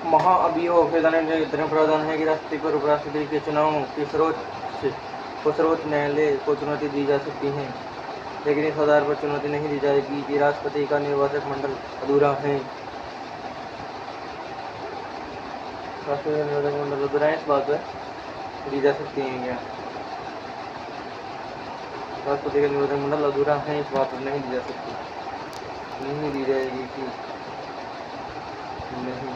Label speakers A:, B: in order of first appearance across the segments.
A: महाअभियोग धर्म प्रावधान है कि राष्ट्रपति पर उपराष्ट्रपति के चुनाव की सर्वोच्च न्यायालय को चुनौती दी जा सकती है, लेकिन इस आधार पर चुनौती नहीं दी जाएगी कि राष्ट्रपति का निर्वाचक मंडल अधूरा है। राष्ट्रपति का निर्वाचक मंडल अधूरा है, इस बात पर दी जा सकती है क्या? राष्ट्रपति का निर्वाचक मंडल अधूरा है, इस बात पर नहीं दी जा सकती, नहीं दी जाएगी कि नहीं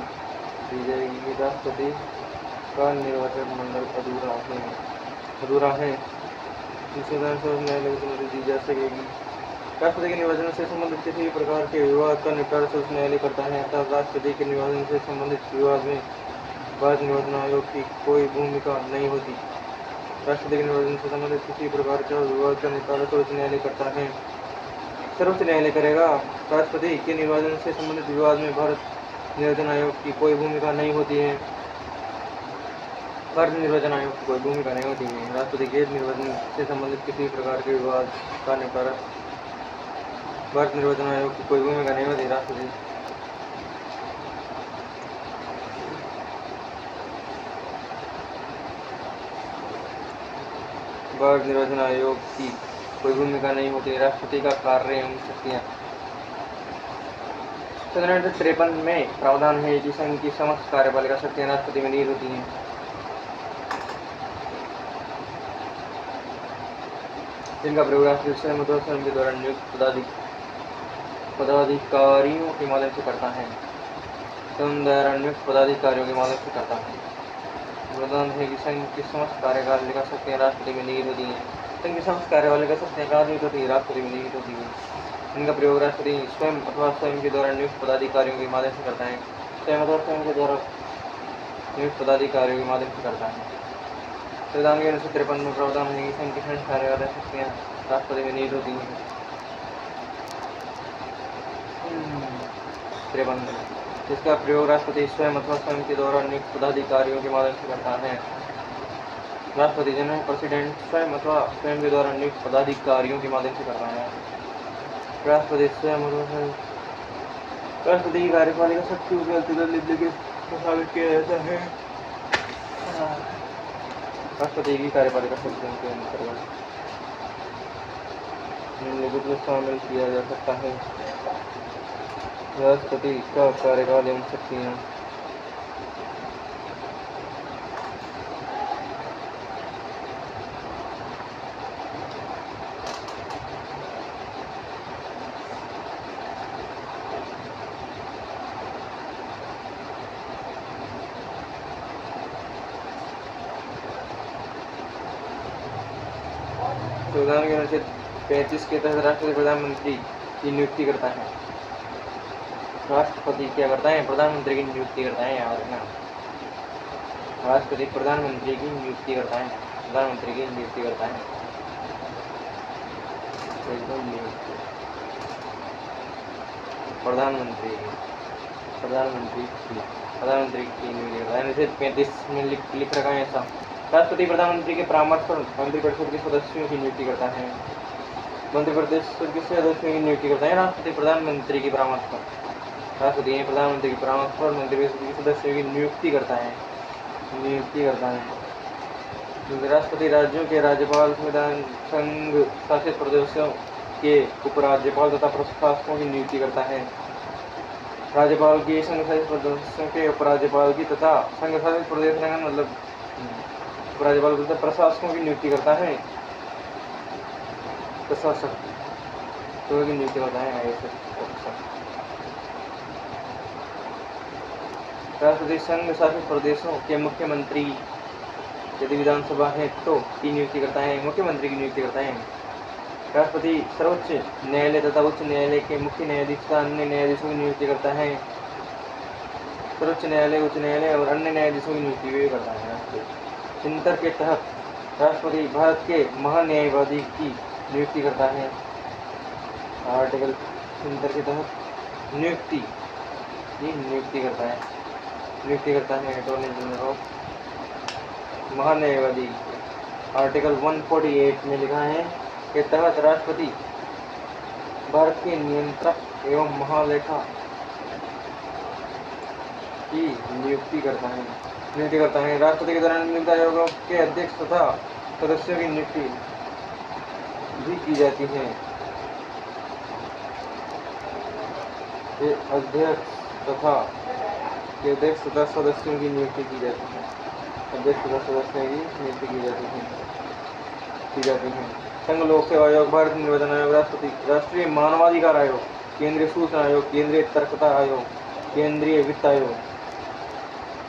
A: दी जाएगी कि राष्ट्रपति का निर्वाचक मंडल अधूरा है। न्यायालय को चुनौती दी जा सकेगी। राष्ट्रपति के निर्वाचन से संबंधित किसी भी प्रकार के विवाद का निपटारा सर्वोच्च न्यायालय करता है, अर्थात राष्ट्रपति के निर्वाचन से संबंधित विवाद में भारत निर्वाचन आयोग की कोई भूमिका नहीं होती। राष्ट्रपति के निर्वाचन से संबंधित किसी प्रकार का विवाद का निपटारा सर्वोच्च न्यायालय करता है, सर्वोच्च न्यायालय करेगा। राष्ट्रपति के निर्वाचन से संबंधित विवाद में भारत निर्वाचन आयोग की कोई भूमिका नहीं होती है। भारत निर्वाचन आयोग की कोई भूमिका नहीं होती है। राष्ट्रपति के निर्वाचन से संबंधित किसी प्रकार के विवाद का निपटारा भारत निर्वाचन आयोग की कोई भूमिका नहीं होती। राष्ट्रपति भारत निर्वाचन आयोग की कोई भूमिका नहीं होती। राष्ट्रपति का कार्य एवं शक्तियाँ 1953 में प्रावधान है कि संघ की समस्त कार्यपालिका शक्तियाँ राष्ट्रपति में निहित होती हैं। जिनका प्रयोग राष्ट्रपति स्वयं अथवा स्वयं के द्वारा नियुक्त पदाधिकारियों के माध्यम से करता है। स्वयं द्वारा नियुक्त पदाधिकारियों के माध्यम से करता है। प्रावधान है कि संघ की समस्त कार्यपालिका शक्तियाँ राष्ट्रपति में निहित होती हैं। संघ की समस्त कार्यपालिका शक्तियाँ कहाँ निहित होती है? राष्ट्रपति में निहित होती है। इनका प्रयोग राष्ट्रपति स्वयं अथवा स्वयं के द्वारा नियुक्त पदाधिकारियों के माध्यम से करता है। स्वयं अथवा स्वयं के द्वारा नियुक्त पदाधिकारियों के माध्यम से करता है। संविधान के 1953 में प्रावधान है कि संघ की समस्त कार्यपालिका शक्तियाँ राष्ट्रपति में निहित होती हैं। 53 जिसका प्रयोग राष्ट्रपति स्वयं अथवा स्वयं के द्वारा नियुक्त पदाधिकारियों के माध्यम से करता है। राष्ट्रपति जनरल प्रेसिडेंट स्वयं अथवा स्वयं के द्वारा नियुक्त पदाधिकारियों के माध्यम से करता है। राष्ट्रपति स्वयं राष्ट्रपति की कार्यपालिका शक्तियों के अंतर्गत प्रसारित किया जाता है। राष्ट्रपति की कार्यपालिका शक्तियों के अंतर्गत निम्नलिखित में शामिल किया जा सकता है। राष्ट्रपति का कार्यकाल एवं शक्तियाँ संविधान के अनुच्छेद 35 के तहत राष्ट्रपति प्रधानमंत्री की नियुक्ति करता है। राष्ट्रपति क्या करता है? प्रधानमंत्री की नियुक्ति करता है। याद रखना, राष्ट्रपति प्रधानमंत्री की नियुक्ति करता है। प्रधानमंत्री की नियुक्ति करता है। प्रधानमंत्री की नियुक्ति करता है। अनुच्छेद 35 में लिख रखा है ऐसा। राष्ट्रपति प्रधानमंत्री के परामर्श पर मंत्रिपरिषद के सदस्यों की नियुक्ति करता है। मंत्रिपरिषद के सदस्यों की नियुक्ति करता है राष्ट्रपति प्रधानमंत्री के परामर्श पर। राष्ट्रपति प्रधानमंत्री के परामर्श पर मंत्रिपरिषद के सदस्यों की नियुक्ति करता है। राष्ट्रपति राज्यों के राज्यपाल, संविधान संघ शासित प्रदेशों के उपराज्यपाल तथा प्रशासकों की नियुक्ति करता है। राज्यपाल की संघ शासित प्रदेशों के उपराज्यपाल की तथा संघ शासित प्रदेश मतलब उपराज्यपाल तथा प्रशासकों की नियुक्ति करता है। प्रशासक तो की नियुक्ति करता है IAS ऑफिसर। राष्ट्रपति संघ शासित प्रदेशों के मुख्यमंत्री यदि विधानसभा है तो की नियुक्ति करता है, मुख्यमंत्री की नियुक्ति करता है। राष्ट्रपति सर्वोच्च न्यायालय तथा उच्च न्यायालय के मुख्य न्यायाधीश तथा अन्य न्यायाधीशों की नियुक्ति करता है। सर्वोच्च न्यायालय, उच्च न्यायालय और अन्य न्यायाधीशों की नियुक्ति भी करता है राष्ट्रपति। चिंतर के तहत राष्ट्रपति भारत के महान्यायवादी की नियुक्ति करता है। आर्टिकल चिंतर के तहत नियुक्ति करता है अटॉर्नी जनरल ऑफ महान्यायवादी। आर्टिकल 148 में लिखा है के तहत राष्ट्रपति भारत के नियंत्रक एवं महालेखा की नियुक्ति करता है। राष्ट्रपति के द्वारा नियुक्त आयोगों के अध्यक्ष तथा सदस्यों की नियुक्ति भी की जाती है। अध्यक्ष तथा सदस्यों की नियुक्ति की जाती है। अध्यक्ष तथा सदस्यों की नियुक्ति की जाती है। संघ लोक सेवा आयोग, भारत निर्वाचन आयोग, राष्ट्रपति, राष्ट्रीय मानवाधिकार आयोग, केंद्रीय सूचना आयोग, केंद्रीय सतर्कता आयोग, केंद्रीय वित्त आयोग,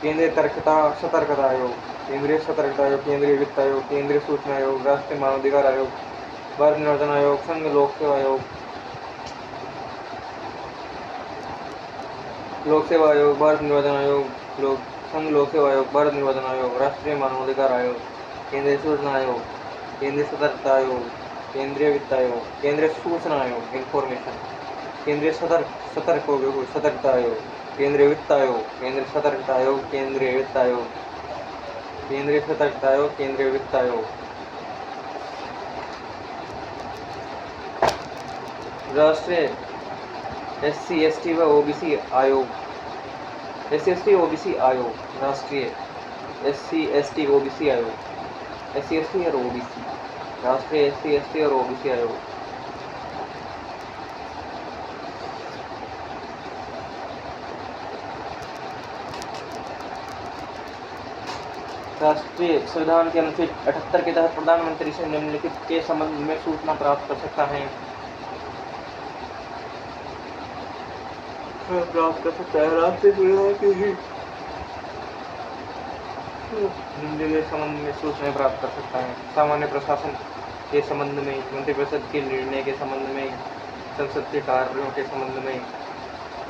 A: केंद्रीय सतर्कता आयोग, केंद्रीय वित्त आयोग, केंद्रीय सूचना आयोग, राष्ट्रीय मानवाधिकार आयोग, भारत निर्वाचन आयोग, संघ लोक सेवा आयोग, लोक सेवा आयोग, भारत निर्वाचन आयोग, संघ लोक सेवा आयोग, भारत निर्वाचन आयोग, राष्ट्रीय मानवाधिकार आयोग, केंद्रीय सूचना आयोग, केंद्रीय सतर्कता आयोग, केंद्रीय वित्त आयोग, केंद्रीय सूचना आयोग इंफॉर्मेशन, केंद्रीय सतर्कता आयोग, केंद्रीय वित्त आयोग, केंद्रीय सतर्कता आयोग, केंद्रीय वित्त आयोग, केंद्रीय सतर्कता आयोग, केंद्रीय वित्त आयोग, राष्ट्रीय SC, ST व OBC आयोग, SC, ST, OBC आयोग, राष्ट्रीय SC, ST, OBC आयोग, SC, ST और OBC, राष्ट्रीय SC, ST और OBC आयोग। राष्ट्रीय संविधान के अनुच्छेद 78 के तहत प्रधानमंत्री से निम्नलिखित के संबंध में सूचना प्राप्त कर सकता है। राष्ट्रीय संविधान के ही निम्नलिखित संबंध में सूचना प्राप्त कर सकता है। सामान्य प्रशासन के संबंध में, मंत्रिपरिषद के निर्णय के संबंध में, संसद के कार्यों के संबंध में,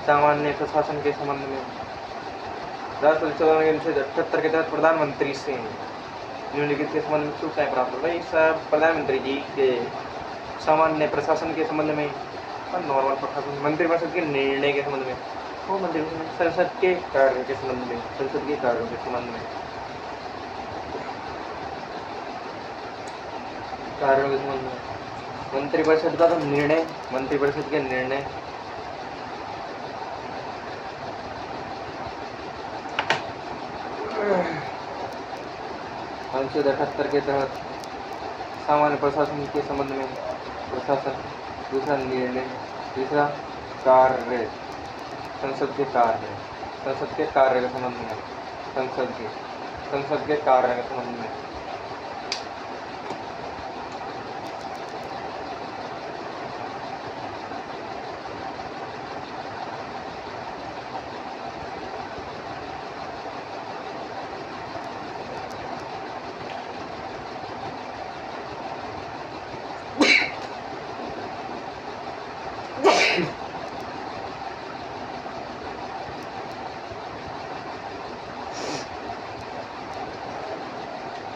A: सामान्य प्रशासन के संबंध में। राष्ट्रपति संविधान के अनुच्छेद 78 के तहत प्रधानमंत्री से निम्नलिखित के संबंध में सूचनाएं प्राप्त हो गई। प्रधानमंत्री जी के सामान्य प्रशासन के संबंध में और नॉर्मल प्रशासन, मंत्रिपरिषद के निर्णय के संबंध में, वो मंत्रिपरिषद, संसद के कार्यों के संबंध में, मंत्रिपरिषद का तो निर्णय, मंत्रिपरिषद के निर्णय, अनुच्छेद 78 के तहत सामान्य प्रशासन के संबंध में प्रशासन, दूसरा निर्णय, तीसरा कार्य, संसद के कार्य के संबंध में, संसद के कार्य के संबंध में।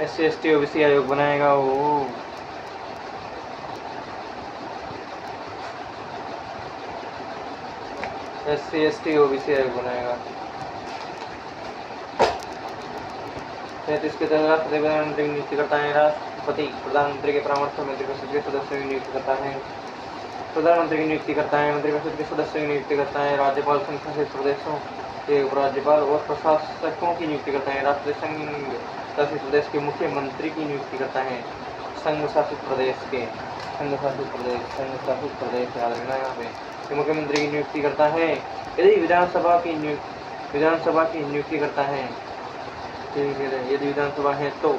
A: SC, ST, OBC आयोग बनाएगा वो। SC, ST, OBC आयोग बनाएगा। 33 के तहत राष्ट्रपति प्रधानमंत्री की नियुक्ति करता है। राष्ट्रपति प्रधानमंत्री के परामर्श में मंत्रिपरिषद के सदस्यों की नियुक्ति करता है। प्रधानमंत्री की नियुक्ति करता है, मंत्रिपरिषद के सदस्यों की नियुक्ति करता है। राज्यपाल संघ शासित प्रदेशों के उपराज्यपाल और प्रशासकों की नियुक्ति करता है। राष्ट्रीय संघ शासित प्रदेश के मुख्यमंत्री की नियुक्ति करता है। संघ शासित प्रदेश याद रखना यहाँ पे, मुख्यमंत्री की नियुक्ति करता है। यदि विधानसभा की नियुक्ति करता है, यदि विधानसभा है तो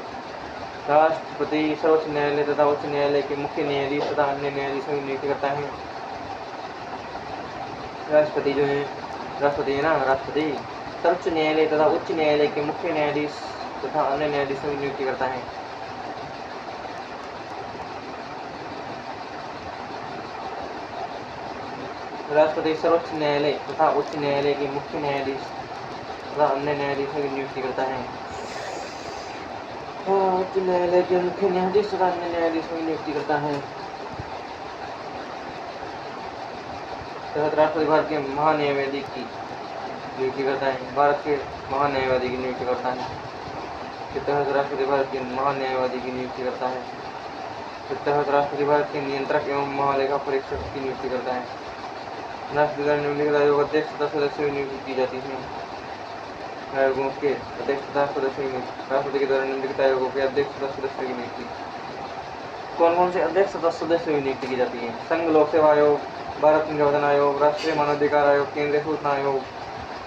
A: राष्ट्रपति सर्वोच्च न्यायालय तथा उच्च न्यायालय के मुख्य न्यायाधीश तथा अन्य न्यायाधीशों की नियुक्ति करता है। राष्ट्रपति जो है, राष्ट्रपति है ना, राष्ट्रपति सर्वोच्च न्यायालय तथा उच्च न्यायालय के मुख्य न्यायाधीश तथा अन्य न्यायाधीशों की नियुक्ति करता है। राष्ट्रपति सर्वोच्च न्यायालय तथा उच्च न्यायालय के मुख्य न्यायाधीश तथा अन्य न्यायाधीशों की नियुक्ति करता है। उच्च न्यायालय के मुख्य न्यायाधीश तथा अन्य न्यायाधीशों की नियुक्ति करता है। राष्ट्रपति भारत के महान्यायवादी की नियुक्ति करता है। भारत के महान्यायवादी की नियुक्ति करता है। के तहत राष्ट्रपति भारत के महान्यायवादी की नियुक्ति करता है। के तहत राष्ट्रपति भारत के नियंत्रक एवं महालेखा परीक्षक की नियुक्ति करता है। राष्ट्रपति द्वारा निम्नलिखित आयोग अध्यक्ष तथा सदस्यों की नियुक्ति की जाती है। आयोगों के अध्यक्ष तथा सदस्यों की राष्ट्रपति के द्वारा निम्नलिखित आयोगों के अध्यक्ष तथा सदस्यों की नियुक्ति। कौन कौन से अध्यक्ष तथा सदस्यों की नियुक्ति की जाती है? संघ लोक सेवा आयोग, भारत निर्वाचन आयोग, राष्ट्रीय मानवाधिकार आयोग, केंद्रीय सूचना आयोग,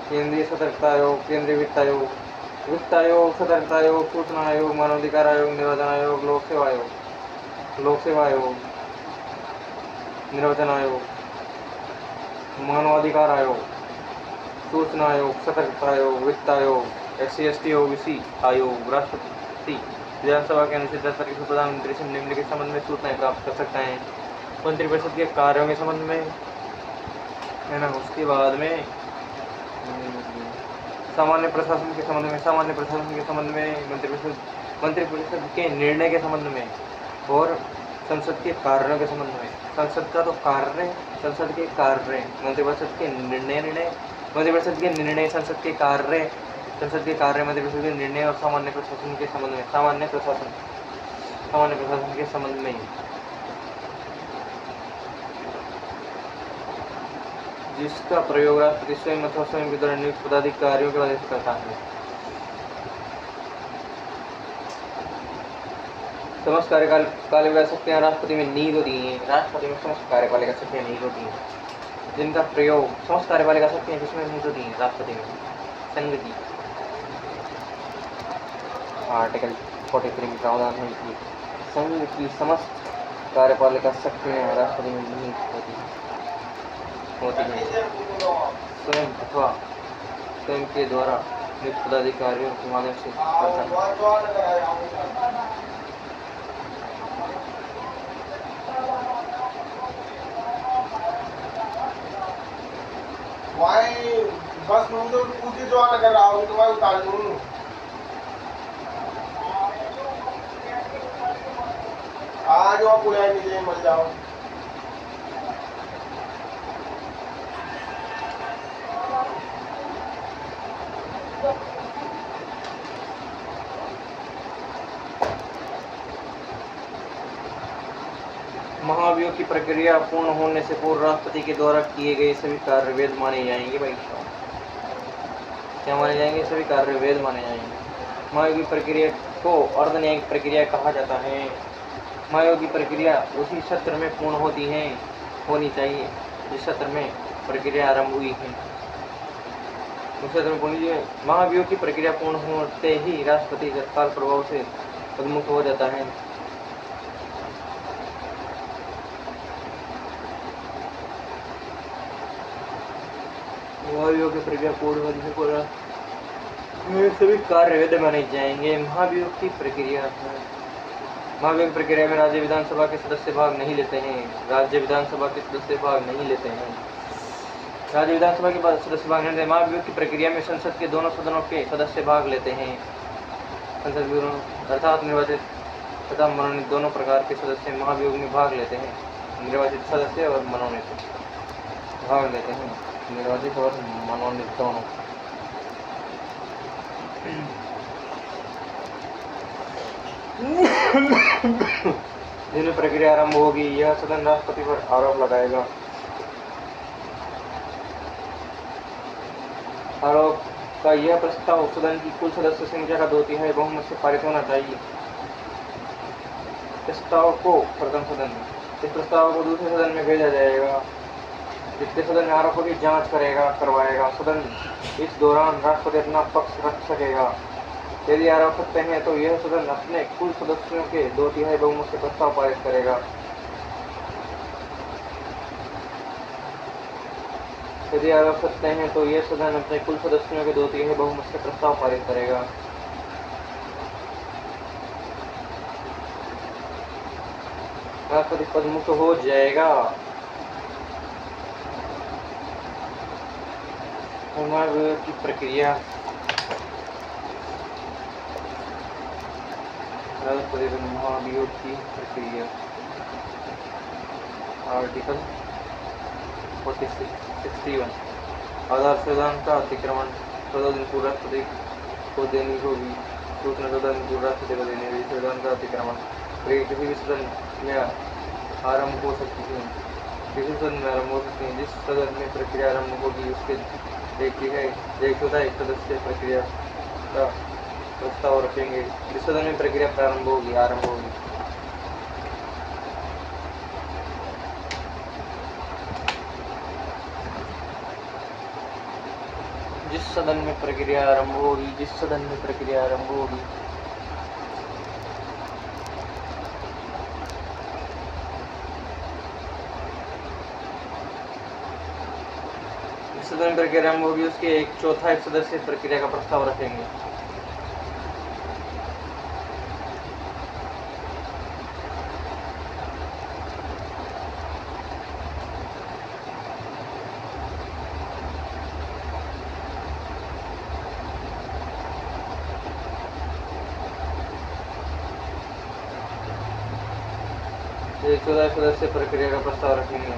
A: केंद्रीय सतर्कता आयोग, केंद्रीय वित्त आयोग, सतर्कता आयोग, सूचना आयोग, मानवाधिकार आयोग, निर्वाचन आयोग, लोक सेवा आयोग, निर्वाचन आयोग, मानवाधिकार आयोग, सूचना आयोग, सतर्कता आयोग, वित्त आयोग, SC/ST OBC आयोग। राष्ट्रपति विधानसभा के अनुच्छेद 70 के प्रधानमंत्री से निम्नलिखित संबंध में सूचनाएं प्राप्त कर सकता है। मंत्रिपरिषद के कार्यों के संबंध में है ना। उसके बाद में सामान्य प्रशासन के संबंध में, मंत्रिपरिषद के निर्णय के संबंध में और संसद के कार्यों के संबंध में। संसद का तो कार्य, संसद के कार्य, मंत्रिपरिषद के निर्णय, मंत्रिपरिषद के निर्णय, संसद के कार्य, मंत्रिपरिषद के निर्णय और सामान्य प्रशासन के संबंध में। सामान्य प्रशासन के संबंध में जिसका प्रयोग राष्ट्रपति स्वयं अथवा स्वयं के द्वारा नियुक्त पदाधिकारियों के आदेश करता है। समस्त कार्यपालिका शक्तियां राष्ट्रपति में निहित होती हैं। राष्ट्रपति में समस्त कार्यपालिका शक्तियां निहित होती हैं, जिनका प्रयोग समस्त कार्यपालिका शक्तियां किसमें निहित होती हैं? राष्ट्रपति में। संघ की आर्टिकल 43 में प्रावधान है कि संघ की समस्त कार्यपालिका शक्तियां राष्ट्रपति में निहित होती हैं। स्वयं अथवा स्वयं के द्वारा नियुक्त पदाधिकारियों के माध्यम से करता है।
B: बस में तो पूछे जो आना कर रहा हूँ तो मैं उतार दूँ। आज वो पुलिया नीचे मर जाओ।
A: महाभियोग की प्रक्रिया पूर्ण होने से पूर्व राष्ट्रपति के द्वारा किए गए सभी कार्य वैध माने जाएंगे। भाई क्या माने जाएंगे? सभी कार्य वैध माने जाएंगे। महाभियोग की प्रक्रिया को अर्धन्यायिक प्रक्रिया कहा जाता है। महाभियोग की प्रक्रिया उसी सत्र में पूर्ण होनी चाहिए जिस सत्र में प्रक्रिया आरंभ हुई है। उस सत्र में पूर्ण महाभियोग की प्रक्रिया पूर्ण होते ही राष्ट्रपति तत्काल प्रभाव से पदमुक्त हो जाता है। महाभियोग की प्रक्रिया पूर्ण होने से पूरा सभी कार्य वैध माने जाएंगे। महाभियोग की प्रक्रिया में राज्य विधानसभा के सदस्य भाग नहीं लेते हैं। राज्य विधानसभा के सदस्य भाग नहीं लेते। महाभियोग की प्रक्रिया में संसद के दोनों सदनों के सदस्य भाग लेते हैं। संसद अर्थात निर्वाचित तथा मनोनीत दोनों प्रकार के सदस्य महाभियोग में भाग लेते हैं। निर्वाचित सदस्य और मनोनीत भाग लेते हैं। निर्वाचित और मनोनीत दोनों। जिन प्रक्रिया आरंभ होगी यह सदन राष्ट्रपति पर आरोप लगाएगा। आरोप का यह प्रस्ताव सदन की कुल सदस्य संख्या का 2/3 बहुमत से पारित होना चाहिए। प्रस्ताव को प्रथम सदन में, इस प्रस्ताव को दूसरे सदन में भेजा जाएगा। जिसके सदन में आरोपों की जांच करवाएगा। सदन इस दौरान राष्ट्रपति अपना पक्ष रख सकेगा। यदि आरोप सत्य हैं तो यह सदन अपने कुल सदस्यों के 2/3 बहुमत से प्रस्ताव पारित करेगा। यदि आरोप सत्य हैं तो यह सदन अपने कुल सदस्यों के 2/3 बहुमत से प्रस्ताव पारित करेगा। राष्ट्रपति पद मुक्त हो जाएगा। महाभियोग की प्रक्रिया। राष्ट्रपति पद महाभियोग की प्रक्रिया। आर्टिकल 61 आधार संविधान का अतिक्रमण 14 दिन पूर्व राष्ट्रपति को देनी होगी सूचना। 14 दिन पूर्व राष्ट्रपति को देनी होगी संविधान का अतिक्रमण। किसी भी सदन में आरंभ हो सकती है। किसी सदन में आरंभ हो सकती है। जिस सदन में प्रक्रिया आरंभ होगी उसके एक सदस्य प्रक्रिया का प्रस्ताव रखेंगे। जिस सदन में प्रक्रिया आरंभ होगी जिस सदन में प्रक्रिया आरंभ होगी जिस सदन में प्रक्रिया आरंभ होगी जिस सदन में प्रक्रिया आरंभ होगी उसके 1/4 सदस्य प्रक्रिया का प्रस्ताव रखेंगे। एक 14 सदस्य प्रक्रिया का प्रस्ताव रखेंगे।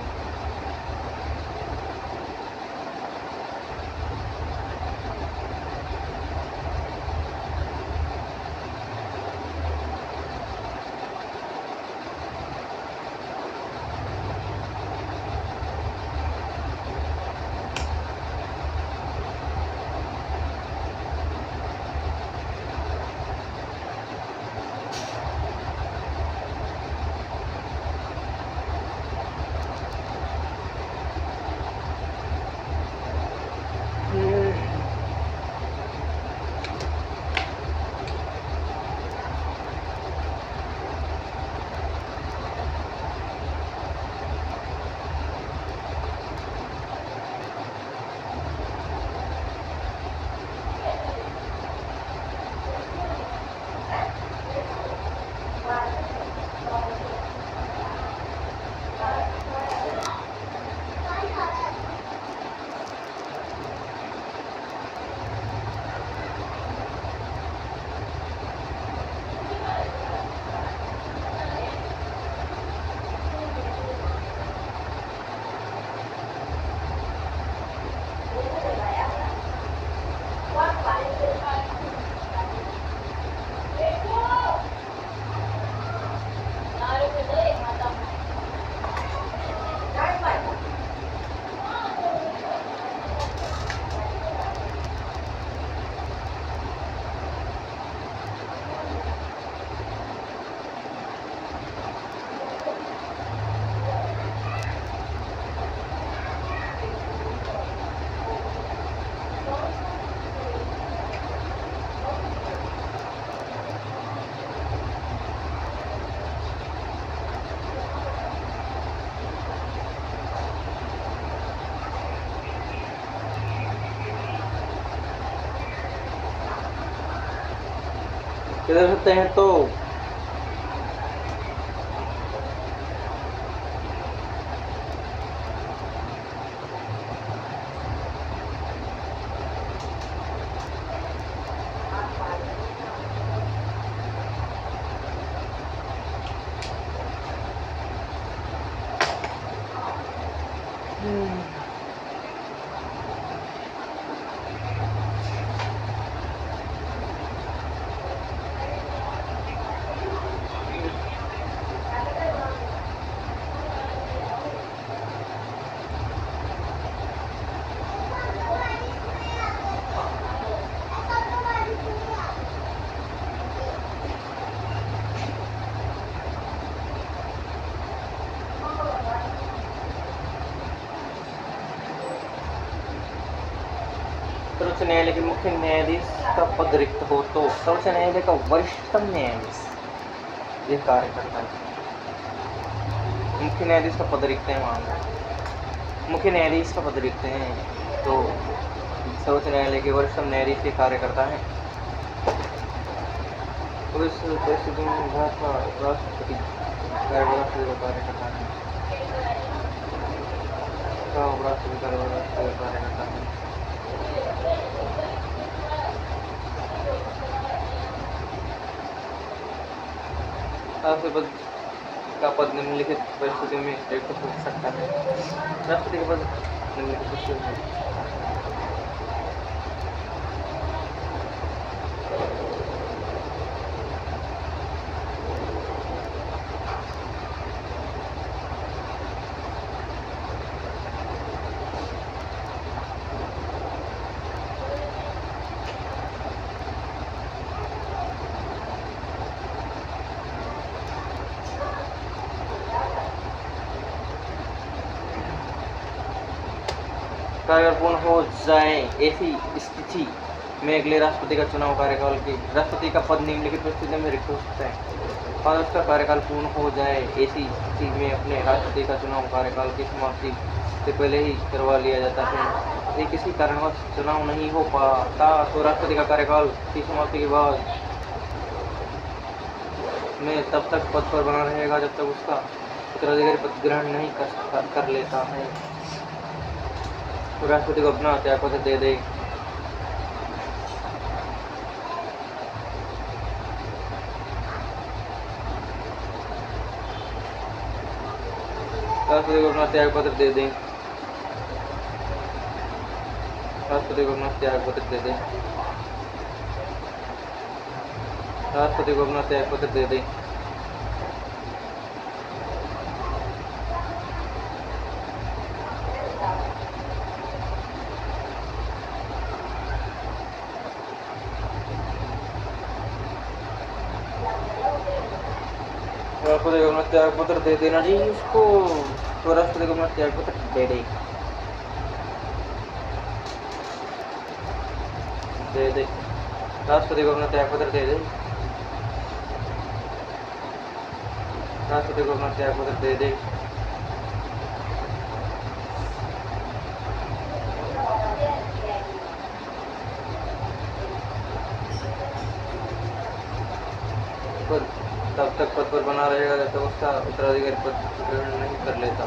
A: किधर सकते हैं तो सर्वोच्च न्यायालय के मुख्य न्यायाधीश का पद रिक्त हो तो सर्वोच्च न्यायालय का वरिष्ठतम न्यायाधीश ये कार्य करता है। मुख्य न्यायाधीश का पद रिक्त है, मान लो मुख्य न्यायाधीश का पद रिक्त है तो सर्वोच्च न्यायालय के वरिष्ठतम न्यायाधीश ये कार्य करता है। तो इस परिस्थिति में भारत का राष्ट्रपति कार्य करता है। उपराष्ट्रपति कार्य करता है। राष्ट्रपति का पद निम्नलिखित परिस्थिति में रिक्त हो सकता है। राष्ट्रपति का पद निम्नलिखित परिस्थिति में कार्यकाल पूर्ण हो जाए ऐसी स्थिति में अगले राष्ट्रपति का चुनाव कार्यकाल की राष्ट्रपति का पद निम्नलिखित परिस्थिति में रिक्त हो सकता है। और उसका कार्यकाल पूर्ण हो जाए ऐसी स्थिति में अपने राष्ट्रपति का चुनाव कार्यकाल की समाप्ति से पहले ही करवा लिया जाता है। यदि किसी कारणवश चुनाव नहीं हो पाता तो राष्ट्रपति का कार्यकाल की समाप्ति के बाद में तब तक पद पर बना रहेगा जब तक उसका उत्तराधिकारी पद ग्रहण नहीं कर लेता है। तो राष्ट्रपति को अपना त्यागपत्र दे दे। राष्ट्रपति को अपना त्यागपत्र दे दे। राष्ट्रपति को अपना त्यागपत्र दे दे। राष्ट्रपति को अपना त्यागपत्र दे दे। राष्ट्रपति को अपना त्यागपत्र दे देना जी उसको। तो राष्ट्रपति को अपना त्यागपत्र दे दे। राष्ट्रपति को अपना त्यागपत्र दे दे। राष्ट्रपति को अपना त्यागपत्र दे दे। तब तक पद पर बना रहेगा जब तक उसका उत्तराधिकारी पद ग्रहण नहीं कर लेता।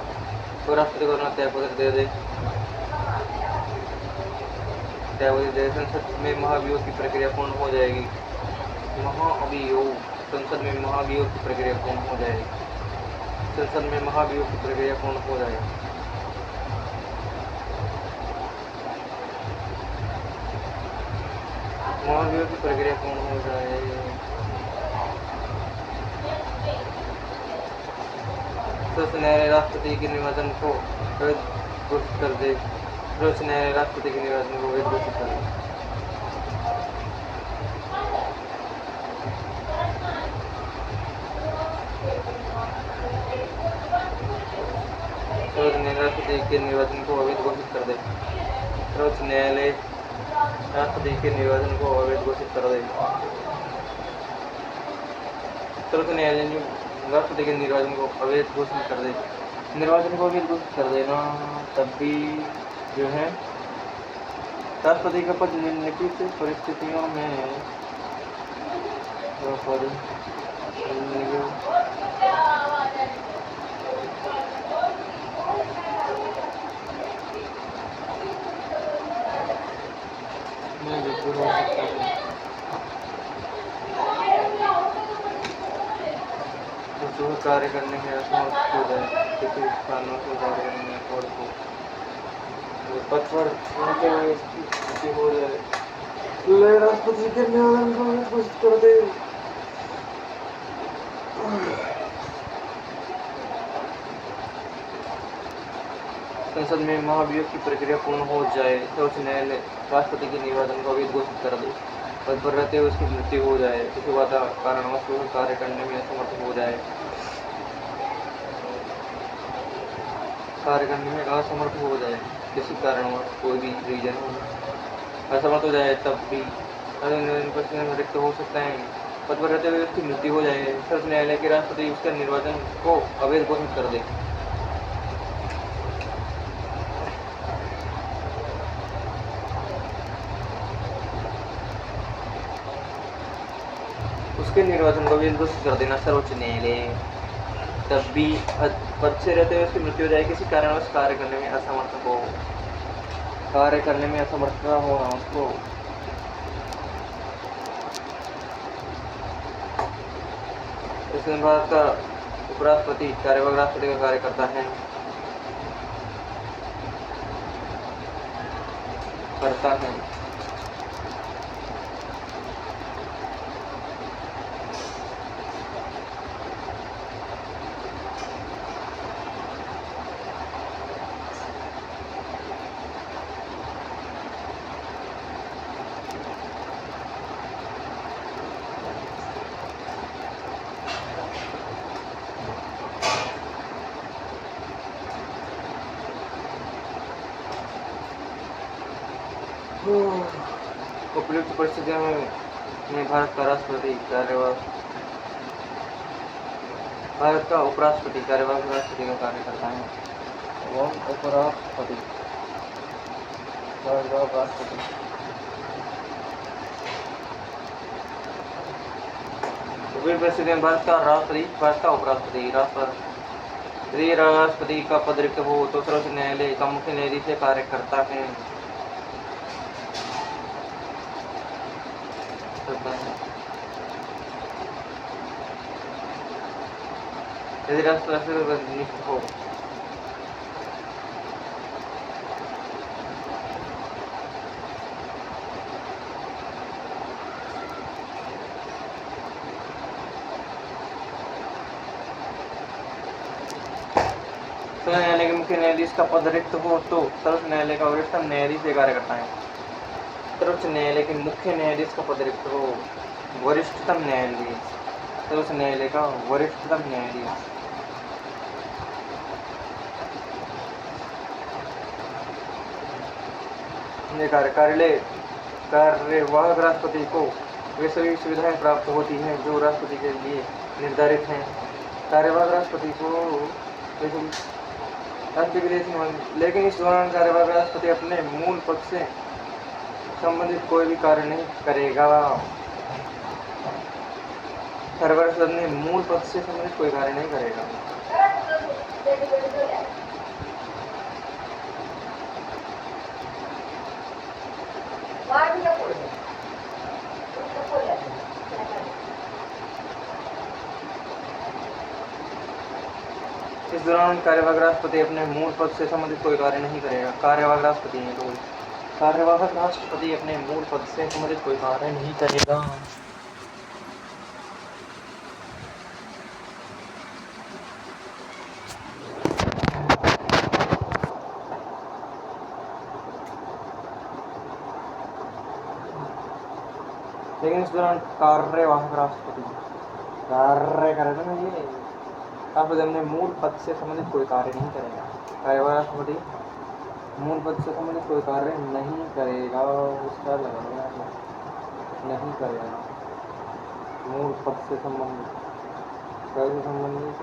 A: तो राष्ट्रपति को अपना त्यागपत्र दे दे। संसद में महाभियोग की प्रक्रिया पूर्ण हो जाएगी। संसद में महाभियोग की प्रक्रिया पूर्ण हो जाएगी। संसद में महाभियोग की प्रक्रिया पूर्ण हो जाएगी। महाभियोग की प्रक्रिया पूर्ण हो जाएगी। सर्वोच्च न्यायालय राष्ट्रपति के निर्वाचन को अवैध घोषित कर दे। सर्वोच्च न्यायालय राष्ट्रपति के निर्वाचन को अवैध घोषित कर दे। सर्वोच्च न्यायालय राष्ट्रपति के निर्वाचन को अवैध घोषित कर दे। सर्वोच्च न्यायालय राष्ट्रपति के निर्वाचन को अवैध घोषित कर दे। सर्वोच्च न्यायालय ने राष्ट्रपति के निर्वाचन को अवैध घोषित कर दे। निर्वाचन को अवैध घोषित कर देना तब भी जो है राष्ट्रपति का पद निम्नलिखित परिस्थितियों में कार्य करने के असमर्थ हो जाए। किसी कानून से कार्य करने में पद को पद पर स्थिति हो जाए तो राष्ट्रपति के निर्वाचन को घोषित कर दे। संसद में महाभियोग की प्रक्रिया पूर्ण हो जाए। सर्वोच्च न्यायालय राष्ट्रपति के निर्वाचन को अवैध घोषित कर दे। पद पर रहते हुए उसकी मृत्यु हो जाए। किसी कारणवश कार्य करने में असमर्थ हो जाए। कार्य करने में असमर्थ हो जाए किसी कारणवश कोई भी रीजन हो असमर्थ हो जाए तब भी रिक्त हो सकता है। पद पर रहते हुए उसकी मृत्यु हो जाए, सर्वोच्च न्यायालय के राष्ट्रपति उसके निर्वाचन को अवैध घोषित कर दे। उसके निर्वाचन को अवैध घोषित कर देना सर्वोच्च न्यायालय। तब भी पद से रहते हुए उसकी मृत्यु हो जाए, किसी कारणवश कार्य करने में असमर्थ हो, कार्य करने में असमर्थता होना उसको। इसमें भारत का उपराष्ट्रपति कार्यवाहक राष्ट्रपति का कार्य करता है, उपयुक्त परिस्थितियों में भारत का राष्ट्रपति भारत का उपराष्ट्रपति कार्यवाहक राष्ट्रपति का कार्य करता है। उपराष्ट्रपति कार्यवाहक राष्ट्रपति उपयुक्त परिस्थितियों में भारत का राष्ट्रपति, भारत का उपराष्ट्रपति, राष्ट्रपति का पद रिक्त हो तो सर्वोच्च न्यायालय का मुख्य न्यायाधीश से कार्य करता है। यदि राष्ट्रपति नियुक्त हो तो न्यायालय के मुख्य न्यायाधीश का पद रिक्त हो तो सर्वोच्च न्यायालय का वरिष्ठतम न्यायाधीश से कार्य करता है। सर्वोच्च न्यायालय के मुख्य न्यायाधीश का पद रिक्त हो, वरिष्ठतम न्यायाधीश, सर्वोच्च न्यायालय का वरिष्ठतम न्यायाधीश कार्यवाहक राष्ट्रपति को वे सभी सुविधाएं प्राप्त होती हैं जो राष्ट्रपति के लिए निर्धारित हैं। कार्यवाहक राष्ट्रपति को राष्ट्रपति विदेश में, लेकिन इस दौरान कार्यवाहक राष्ट्रपति अपने मूल पद से संबंधित कोई भी कार्य नहीं करेगा। कार्यवाहक राष्ट्रपति ने मूल पद से संबंधित कोई कार्य नहीं करेगा। इस दौरान कार्यवाहक राष्ट्रपति अपने मूल पद से संबंधित कोई कार्य नहीं करेगा। कार्यवाहक राष्ट्रपति है तो कार्यवाहक राष्ट्रपति अपने मूल पद से संबंधित कोई कार्य नहीं करेगा। लेकिन इस दौरान कार्यवाहक राष्ट्रपति कार्य करेगा ना, ये राष्ट्रपति अपने मूल पद से संबंधित कोई कार्य नहीं करेगा। कार्यवाहक राष्ट्रपति मूल पद से संबंधित कोई कार्य नहीं करेगा। उसका लगाना नहीं करेगा। मूल पद से संबंधित, कैसे संबंधित,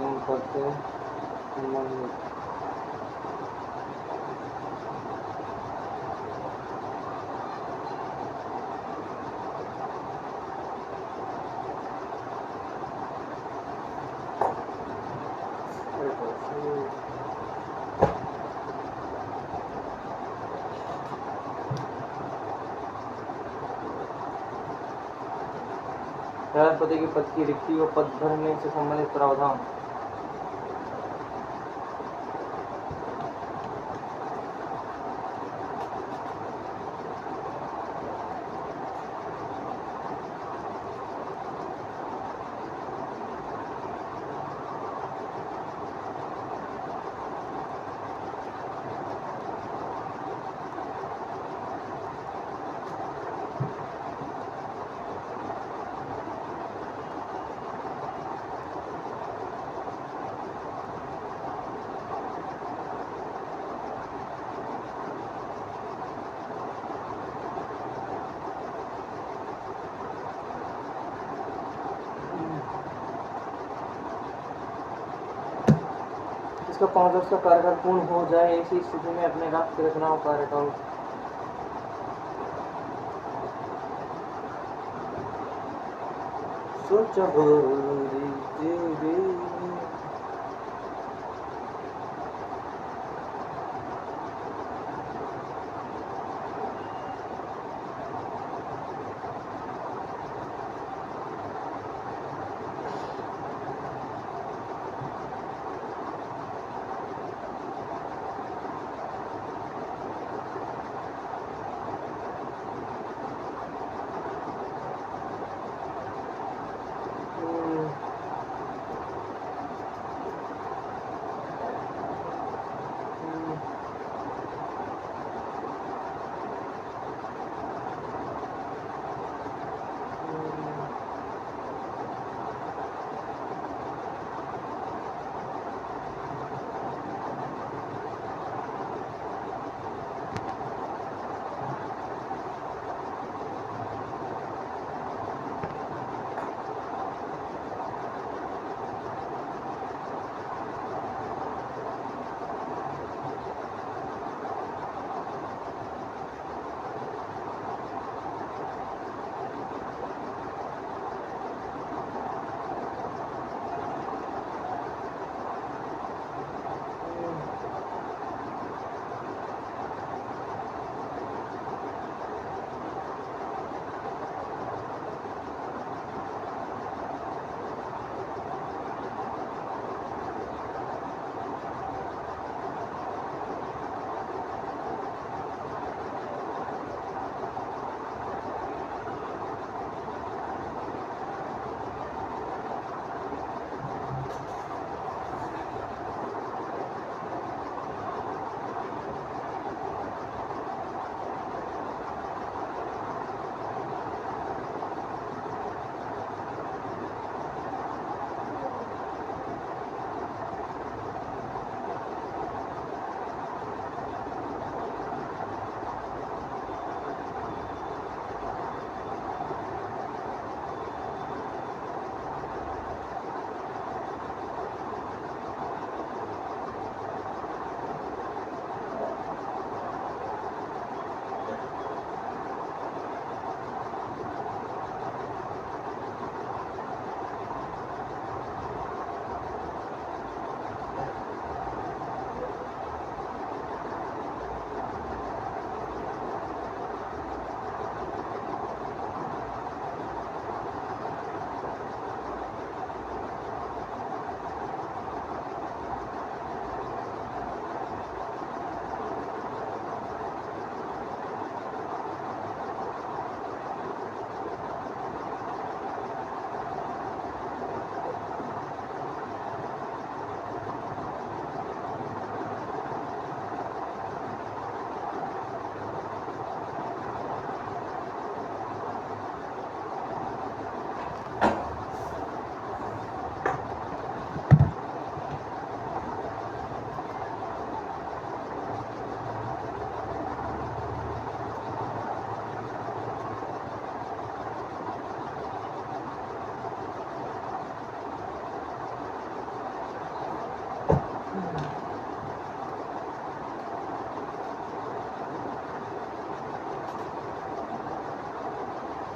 A: मूल पद से संबंधित राष्ट्रपति के पद की रिक्ति व पद भरने से संबंधित प्रावधान। इसका 5 वर्ष का कार्यकाल पूर्ण हो जाए, ऐसी स्थिति में अपने राष्ट्र की रचनाओं कार्यकाल सोचा भरी तेरे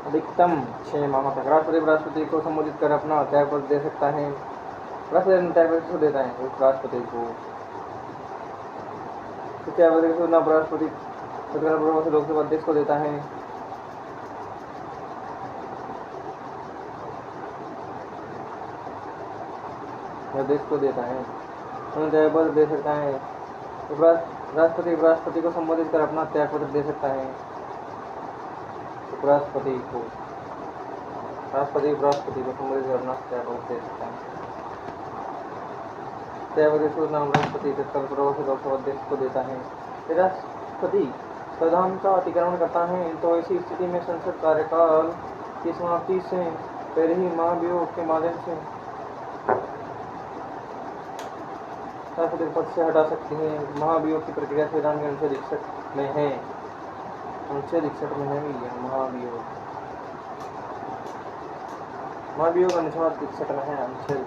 A: अधिकतम 6 माह तक राष्ट्रपति उपराष्ट्रपति को संबोधित कर अपना त्यागपत्र दे सकता है। राष्ट्रपति त्यागपत्र किसको देता है? उपराष्ट्रपति को। त्यागपत्र की सूचना उपराष्ट्रपति पूर्व से लोकसभा अध्यक्ष को देता है। अध्यक्ष को देता है। उन्हें त्यागपत्र दे सकता है। राष्ट्रपति उपराष्ट्रपति को संबोधित कर अपना त्यागपत्र दे सकता है। उपराष्ट्रपति को राष्ट्रपति उपराष्ट्रपति को संबोधित कर अपना त्यागपत्र दे सकता है। त्यागपत्र सूचना राष्ट्रपति तत्काल से लोकसभा अध्यक्ष को देता है। राष्ट्रपति संविधान का अतिक्रमण करता है तो ऐसी स्थिति में संसद कार्यकाल की समाप्ति से पहले ही महाभियोग के माध्यम से राष्ट्रपति पद से हटा सकती है। महाभियोग की प्रक्रिया संविधान के अनुच्छेद 61 में है। अनुच्छेद 61 में है यह महाभियोग। महाभियोग अनुच्छेद 61 में है। अनुच्छेद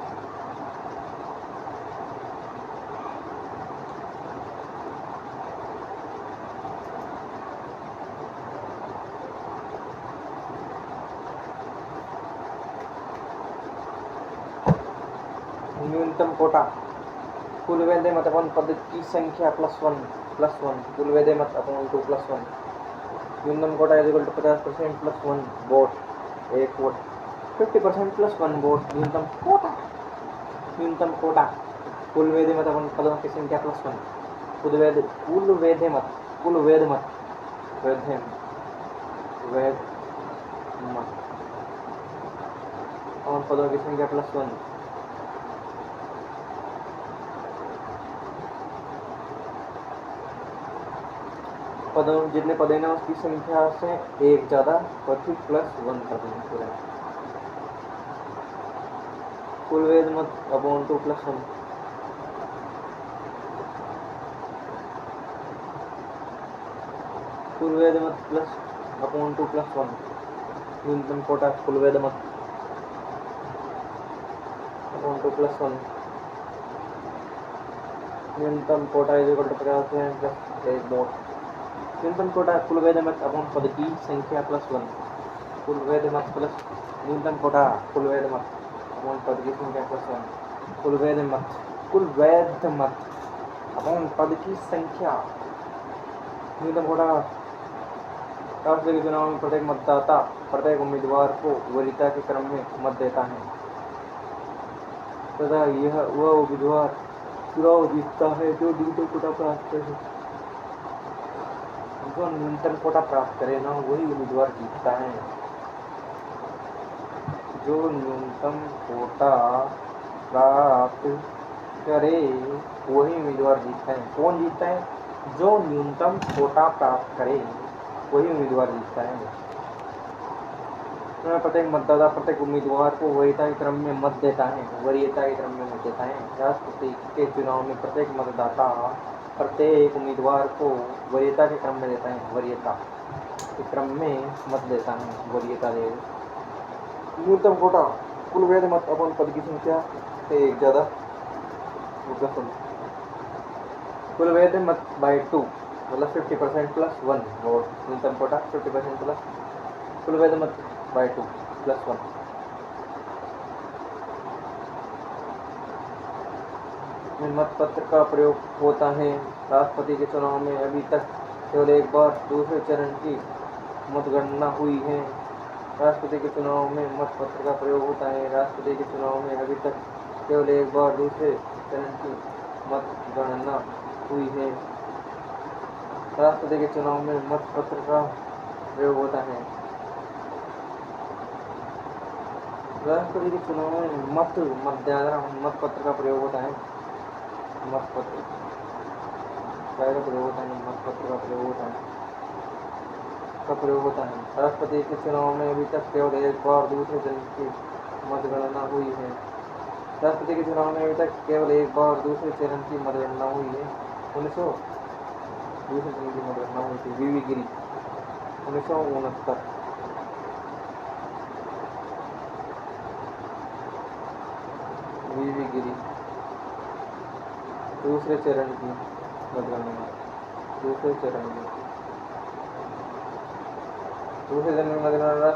A: न्यूनतम कोटा कुल वेदे मत अपन पद की संख्या +1 कुल वेदे मत अपन 2 +1 न्यूनतम quota is equal to 50% +1 vote 1 vote 50% +1 vote न्यूनतम कोटा कुल वेदे मत अपन पदों की संख्या +1 कुल वेदे मत वेद मत और पदों की संख्या +1 पदों जितने पद हैं ना उसकी संख्या से एक ज़्यादा और फिर +1 कर देंगे पूरा कुल वेद मत अपॉन 2 +1 कुल वेद मत प्लस अपॉन 2 +1 न्यूनतम कोटा कुल वेद मत अपॉन 2 +1 न्यूनतम quota is equal to 50% + 1 vote न्यूनतम कोटा कुल वेद मत अपॉन पद की संख्या +1 कुल वेद मत प्लस न्यूनतम कोटा कुल वेद मत अपॉन पद की संख्या +1 कुल वेद मत अपॉन पद की संख्या न्यूनतम कोटा राष्ट्रपति के चुनाव में प्रत्येक मतदाता प्रत्येक उम्मीदवार को वरीयता के क्रम में मत देता है तथा यह वह उम्मीदवार चुनाव जीतता है जो न्यूनतम कोटा प्राप्त करे जो न्यूनतम कोटा प्राप्त करे ना वही उम्मीदवार जीतता है जो न्यूनतम कोटा प्राप्त करे वही उम्मीदवार जीतता है कौन जीतता है जो न्यूनतम कोटा प्राप्त करे वही उम्मीदवार जीतता है तो प्रत्येक मतदाता प्रत्येक उम्मीदवार को वरीयता के क्रम में मत देता है राष्ट्रपति के चुनाव में प्रत्येक मतदाता प्रत्येक उम्मीदवार को वरीयता के क्रम में देता है वरीयता के क्रम में मत देता है वरीयता दे न्यूनतम कोटा कुल वेद मत अपन पद की संख्या से एक ज़्यादा कुल वेद मत बाय 2 मतलब 50% +1 वोट न्यूनतम कोटा 50% प्लस कुल वेद मत बाय 2 +1 में मत पत्र का प्रयोग होता है राष्ट्रपति के चुनाव में अभी तक केवल एक बार दूसरे चरण की मतगणना हुई है राष्ट्रपति के चुनाव में मत पत्र का प्रयोग होता है राष्ट्रपति के चुनाव में अभी तक केवल एक बार दूसरे चरण की मतगणना हुई है राष्ट्रपति के चुनाव में मत पत्र का प्रयोग होता है राष्ट्रपति के चुनाव में मत पत्र का प्रयोग होता है मत पत्र का प्रयोग होता है मत पत्र का प्रयोग होता है राष्ट्रपति के चुनाव में अभी तक केवल एक बार दूसरे चरण की मतगणना हुई है राष्ट्रपति के चुनाव में अभी तक केवल एक बार दूसरे चरण की मतगणना हुई है 1900 दूसरे चरण की मतगणना हुई थी वीवी गिरी 1969 वीवी गिरी दूसरे चरण की मतगणना दूसरे चरण में मतगणना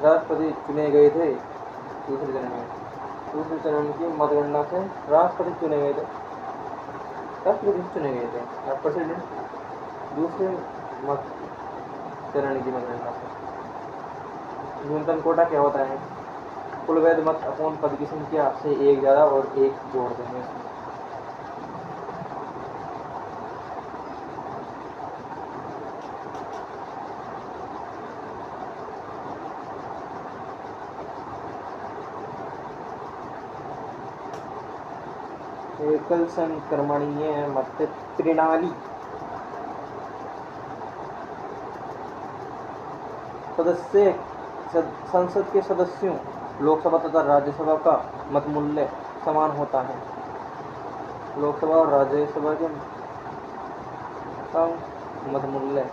A: राष्ट्रपति चुने गए थे दूसरे चरण की मतगणना से राष्ट्रपति चुने गए थे प्रेसिडेंट दूसरे चरण की मतगणना से न्यूनतम कोटा क्या होता है कुल वेद मत अपॉन पद की संख्या से एक ज़्यादा और एक जोड़ देंगे एकल संक्रमणीय मत प्रणाली संसद के सदस्यों लोकसभा तथा राज्यसभा का मत मूल्य समान होता है लोकसभा और राज्यसभा के मत मूल्य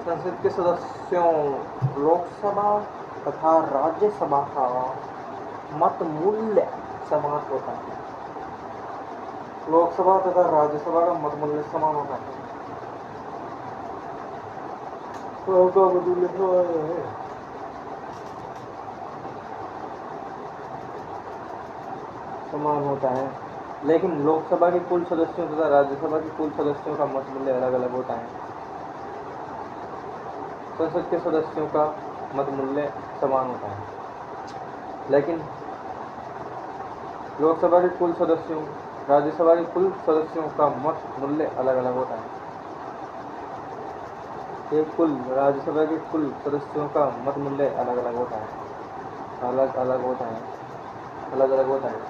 A: संसद के सदस्यों लोकसभा तथा राज्यसभा का मत मूल्य समान होता है लोकसभा तथा राज्यसभा का मत मूल्य समान होता है तो का मत मूल्य समान है समान होता है, लेकिन लोकसभा के कुल सदस्यों तथा राज्यसभा के कुल सदस्यों का मत मूल्य अलग अलग होता है। संसद के सदस्यों का मत मूल्य समान होता है, लेकिन लोकसभा के कुल सदस्यों, राज्यसभा के कुल सदस्यों का मत मूल्य अलग अलग होता है। ये कुल राज्यसभा के कुल सदस्यों का मत मूल्य अलग अलग होता है, अलग अलग होता है, अलग अलग होता है।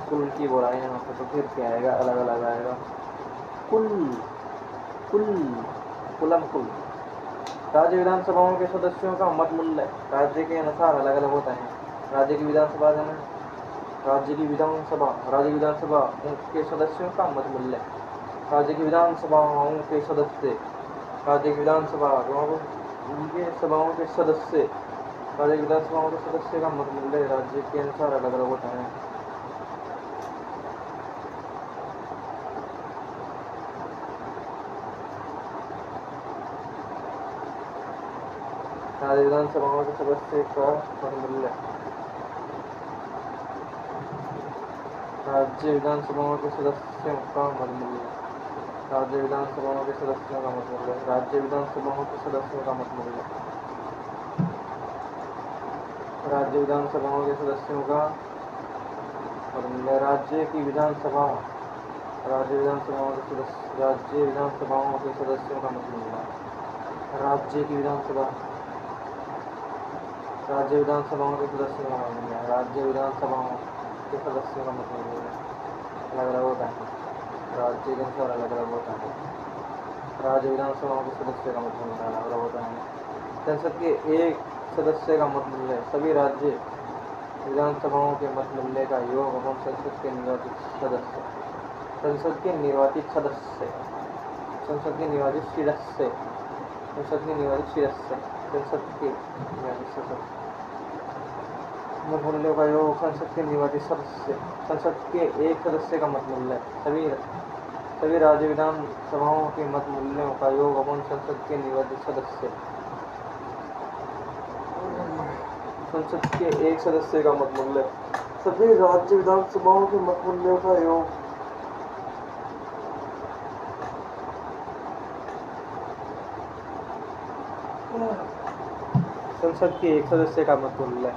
A: कुल की बोला है यहाँ पे, तो फिर क्या आएगा? अलग अलग आएगा। कुल कुल कुलम कुल। राज्य विधानसभाओं के सदस्यों का मत मूल्य राज्य के अनुसार अलग अलग होता है। राज्य की विधानसभा राज्य विधानसभा के सदस्यों का मत मूल्य, राज्य की विधानसभाओं के सदस्य, राज्य की विधानसभाओं के सदस्य, राज्य की विधानसभाओं के सदस्य का मत मूल्य राज्य के अनुसार अलग अलग होता है। राज्य विधानसभाओं के सदस्य का मत मूल्य, राज्य विधानसभाओं के सदस्यों का मत मूल्य, राज्य विधानसभाओं के सदस्यों का मत मूल्य, राज्य विधानसभाओं के सदस्यों का मत मूल्य, राज्य विधानसभाओं के सदस्यों का मत मूल्य, राज्य की विधानसभा, राज्य विधानसभाओं के सदस्य, राज्य विधानसभाओं के सदस्यों का मत मूल्य, राज्य की विधानसभा, राज्य विधानसभाओं के सदस्यों का मत मूल्य, राज्य विधानसभाओं के सदस्यों का मत मूल्य अलग अलग होता है, राज्य के अनुसार अलग अलग होता है। राज्य विधानसभाओं के सदस्य का मत मूल्य अलग अलग होता है। संसद के एक सदस्य का मत मूल्य सभी राज्य विधानसभाओं के मत मूल्य का योग एवं संसद के निर्वाचित सदस्य, संसद के निर्वाचित सदस्य, संसद के निर्वाचित सदस्य, संसद के निर्वाचित सदस्य, संसद के निर्वाचित सदस्य मत मूल्यों का योग, संसद के निर्वाचित सदस्य, संसद के एक सदस्य का मत मूल्य सभी राज्य विधानसभाओं के मत मूल्यों का योग एवं संसद के निर्वाचित सदस्य, संसद के एक सदस्य का मत मूल्य सभी राज्य विधानसभाओं के मत मूल्यों का योग, संसद के एक सदस्य का मत मूल्य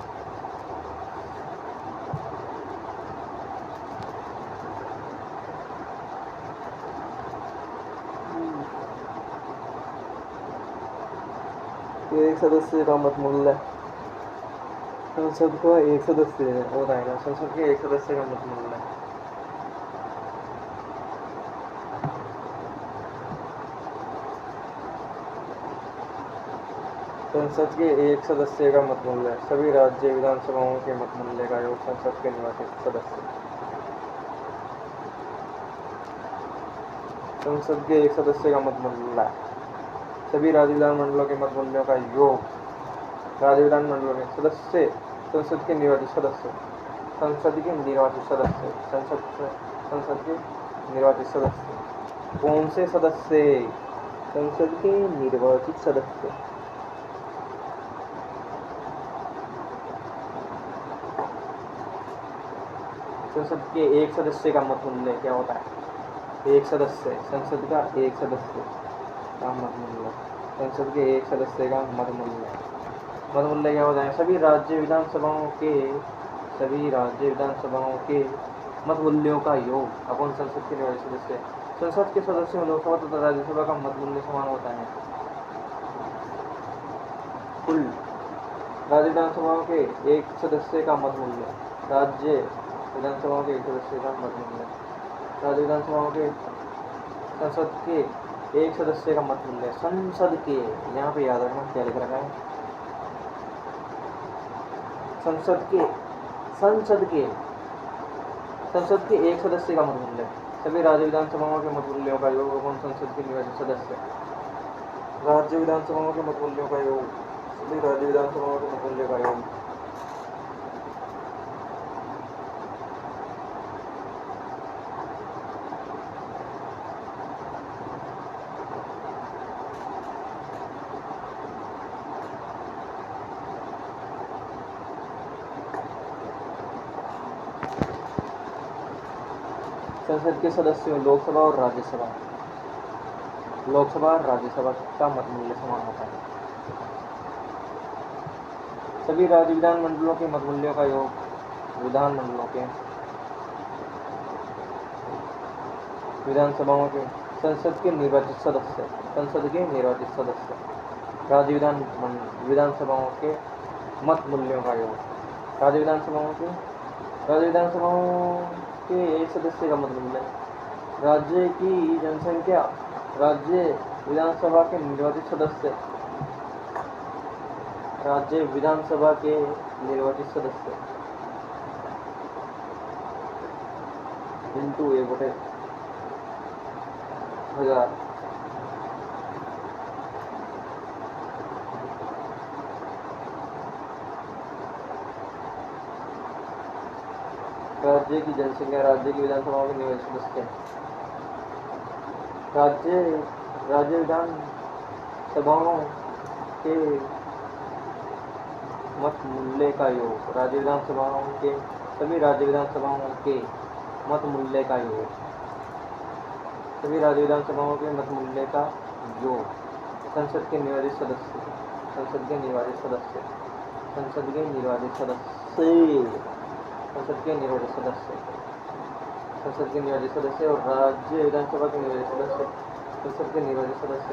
A: एक सदस्य का मत मूल्य, संसद का एक सदस्य होता है ना, संसद के एक सदस्य का मत मूल्य, संसद के एक सदस्य का मत मूल्य सभी राज्य विधानसभाओं के मत मूल्य का योग, संसद के निर्वाचित सदस्य, संसद के एक सदस्य का मत मूल्य सभी राज्य विधानमंडलों के मत मूल्यों का योग, राज्य विधानमंडलों के सदस्य, संसद के निर्वाचित सदस्य, संसद के निर्वाचित सदस्य, संसद के निर्वाचित सदस्य, कौन से सदस्य? संसद के निर्वाचित सदस्य, संसद के एक सदस्य का मत मूल्य क्या होता है? एक सदस्य, संसद का एक सदस्य का मत मूल्य, संसद के एक सदस्य का मत मूल्य क्या होता है? सभी राज्य विधानसभाओं के मत मूल्यों का योग अपन संसद के निर्वाचित सदस्य, संसद के सदस्यों लोकसभा तथा राज्यसभा का मत मूल्य समान होता है। कुल राज्य विधानसभाओं के एक सदस्य का मत मूल्य, राज्य विधानसभाओं के एक सदस्य का मत मूल्य, राज्य विधानसभाओं के, संसद के एक सदस्य का मत मूल्य, संसद के, यहाँ पे याद रखना क्या लिख रखा है, संसद के एक सदस्य का मत मूल्य सभी राज्य विधानसभाओं के मत मूल्यों का योग एवं संसद के निर्वाचित सदस्य, राज्य विधानसभाओं के मत मूल्यों का योग सभी राज्य विधानसभाओं के मत मूल्यों का योग, संसद के सदस्यों लोकसभा और राज्यसभा और राज्यसभा का मत मूल्य समान होता है। सभी राज्य विधानमंडलों के मत मूल्यों का योग विधानसभाओं के संसद के निर्वाचित सदस्य राज्य विधानसभाओं के मत मूल्यों का योग राज्य विधानसभाओं के एक सदस्य का मत मूल्य राज्य की जनसंख्या राज्य विधानसभा के निर्वाचित सदस्य इंटू 1/1000 राज्य की जनसंख्या राज्य की विधानसभाओं के निर्वाचित सदस्य राज्य विधानसभाओं के मत मूल्य का योग सभी राज्य विधानसभाओं के मत मूल्य का योग संसद के निर्वाचित सदस्य और राज्य विधानसभा के निर्वाचित सदस्य संसद के निर्वाचित सदस्य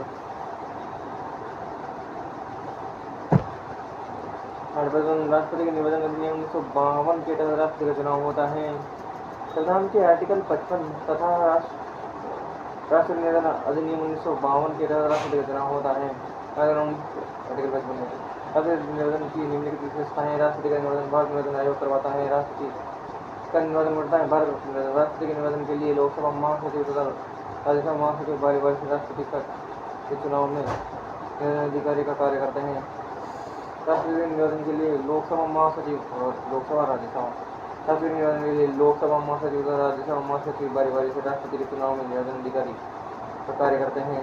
A: राष्ट्रपति के निर्वाचन अधिनियम 1952 के तहत राष्ट्रपति का चुनाव होता है। संविधान के आर्टिकल 55 तथा राष्ट्रपति निर्वाचन अधिनियम 1952 के तहत राष्ट्रपति का चुनाव होता है। आर्टिकल 55 में राष्ट्रपति निर्वाचन की निम्नलिखित विशेषताएं राष्ट्रपति का निर्वाचन भारत निर्वाचन आयोग करवाता है। राष्ट्रपति का निर्वाचन करता है राष्ट्रपति के निर्वाचन के लिए लोकसभा महासचिव तथा राज्यसभा महासचिव बारी बारी से राष्ट्रपति के चुनाव में निर्वाचन अधिकारी का कार्य करते हैं। राष्ट्रपति के निर्वाचन के लिए लोकसभा महासचिव और राष्ट्रपति निर्वाचन के लिए लोकसभा महासचिव तथा राज्यसभा महासचिव बारी बारी से राष्ट्रपति के चुनाव में निर्वाचन अधिकारी का कार्य करते हैं।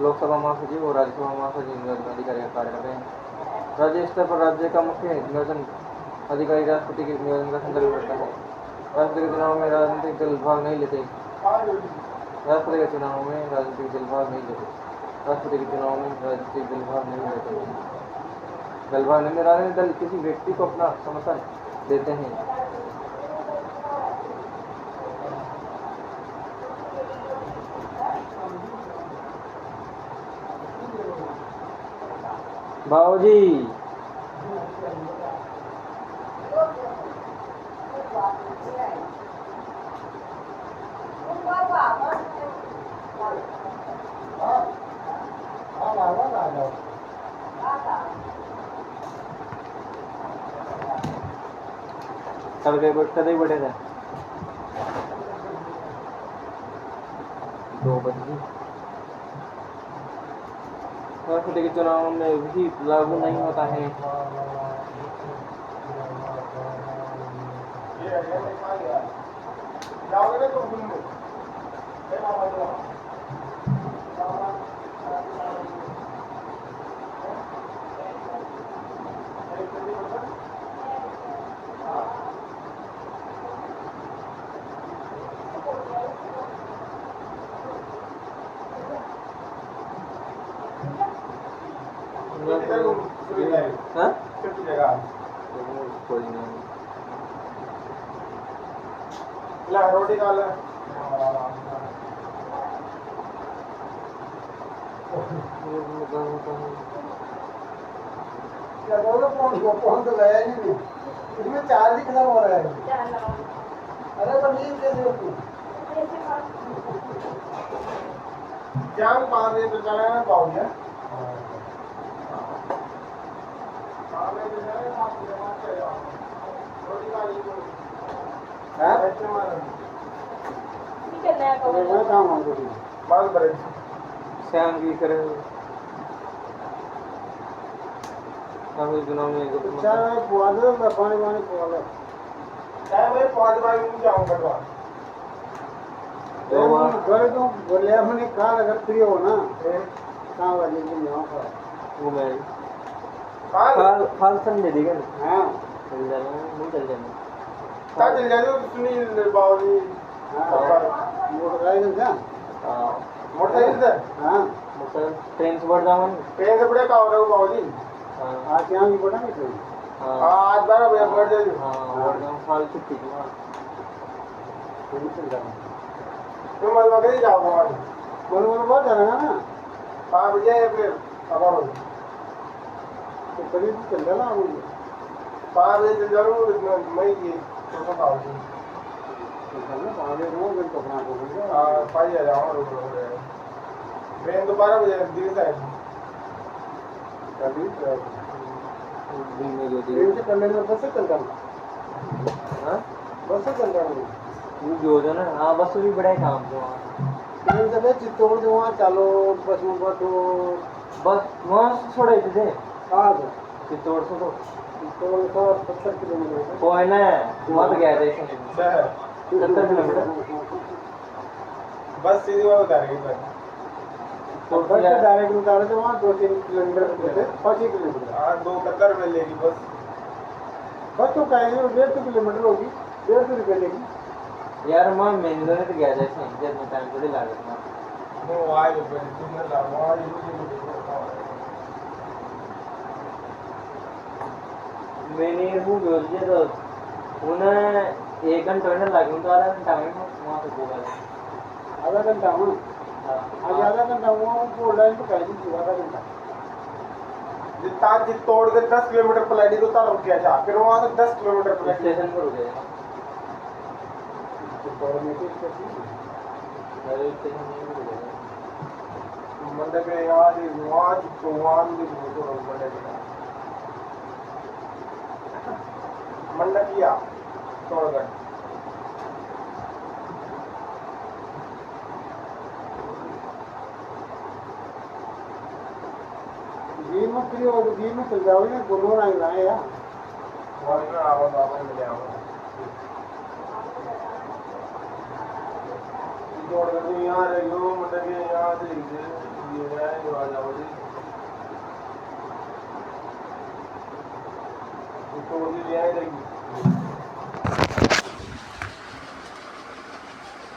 A: लोकसभा महासचिव और राज्यसभा महासचिव निर्वाचन अधिकारी का कार्य करते हैं। राज्य स्तर पर राज्य का मुख्य निर्वाचन अधिकारी राष्ट्रपति के निर्वाचन का संचालन करता है। राष्ट्रपति के चुनाव में राजनीतिक दल भाग नहीं लेते। राष्ट्रपति के चुनाव में राजनीतिक दल भाग नहीं लेते। राजनीतिक दल किसी व्यक्ति को अपना समर्थन देते हैं। बाबूजी कभी बढ़े थे 2 बजे राष्ट्रपति के चुनाव में भी लागू नहीं होता है। हाँ? कोई नहीं
B: रोटी खा ले फोन तो गया ही नहीं इसमें चार्ज ही खत्म हो रहा है। अरे तो नींद कैसे होती क्या 5 बजे तो चला ना पाओगे
A: श्याम की करे चुनाव में पानी पानी
B: बोले हमने कहा अगर प्रिय हो ना कहाँ वाले
A: वो मैं फाल संडे देगा ना हाँ चल जाना नहीं चल जाना
B: चल जाने सुनील बाबू मोटरसाइकिल से
A: हाँ
C: मोटरसाइकिल से
B: हाँ
A: मोटरसाइकिल ट्रेन से बढ़ जाऊँ
C: ट्रेन से बड़े का हो रहा है बाबूजी
A: हाँ
B: आज यहाँ की पड़ा नहीं ट्रेन
A: हाँ
C: आज 12 बजे बढ़ जाएगी
A: हाँ बढ़ जाऊँ साल छुट्टी की हाँ
B: ट्रेन चल जाना
C: तुम मलबा के जाओ बाबू
B: मन बहुत जाना ना
C: 5 बजे फिर अब आओ
B: तो करीब चल जाना मुझे
C: 5 बजे चल जाऊँ मैं ये तो बाबूजी
B: आगे वो मैं पकड़ा को
C: हाँ 5 आ जाओ ट्रेन तो 12 बजे दिन से
B: कभी
A: घूमने जो
B: ट्रेन से चलने में बस से चल जाना
A: हाँ
B: बस से चल जाना
A: वो जो ना हाँ बस भी बड़ा ही काम था वहाँ
B: ट्रेन से भाई चित्तौड़ जो वहाँ चलो बस में बैठो
A: बस वहाँ से छोड़े थे
B: कहाँ से
A: चित्तौड़ से तो
B: चित्तौड़ का 70 किलोमीटर
A: कोई ना मत गया था इसमें 70 किलोमीटर
C: बस सीधी वहाँ उतारेगी फिर
B: तो बस से डायरेक्ट उतारे तो वहाँ 2-3 किलोमीटर होते 5 किलोमीटर
C: हाँ 2 कतर में लेगी बस
B: बस तो कहेंगे 150 किलोमीटर होगी 150 रुपये लेगी
A: यार मैं मेंदो ने तो गया था इसमें जब मैं टाइम थोड़ी लागत ना
C: वो आए तो फिर तुमने ला वहाँ
A: मैंने वो बोल दिया तो उन्हें 1 घंटा में लगे तो आधा घंटा में वहाँ से बोला
B: आधा घंटा में आज आधा घंटा वहाँ को लाइन पे कहेंगे आधा घंटा
C: जितना तोड़ के 10 किलोमीटर पलैडी तो उतार रुक गया था फिर वहाँ से 10 किलोमीटर पलैडी
A: स्टेशन पर हो गया
B: रेलवे स्टेशन
A: रेलवे स्टेशन में हो गया
C: मंडे के यहाँ से वहाँ तो वहाँ भी तो मंडे के मंडे किया तोड़गढ़
B: दिन में फ्री हो तो दिन में चल जाओगे ना दोनों ना आए यार
C: वहाँ में आवाज़ आवाज़ मिले आवाज़ तोड़गढ़ तो यहाँ रह गयो मंडे के यहाँ से ये है आ जाओ जी तोड़ दी यहाँ रहेगी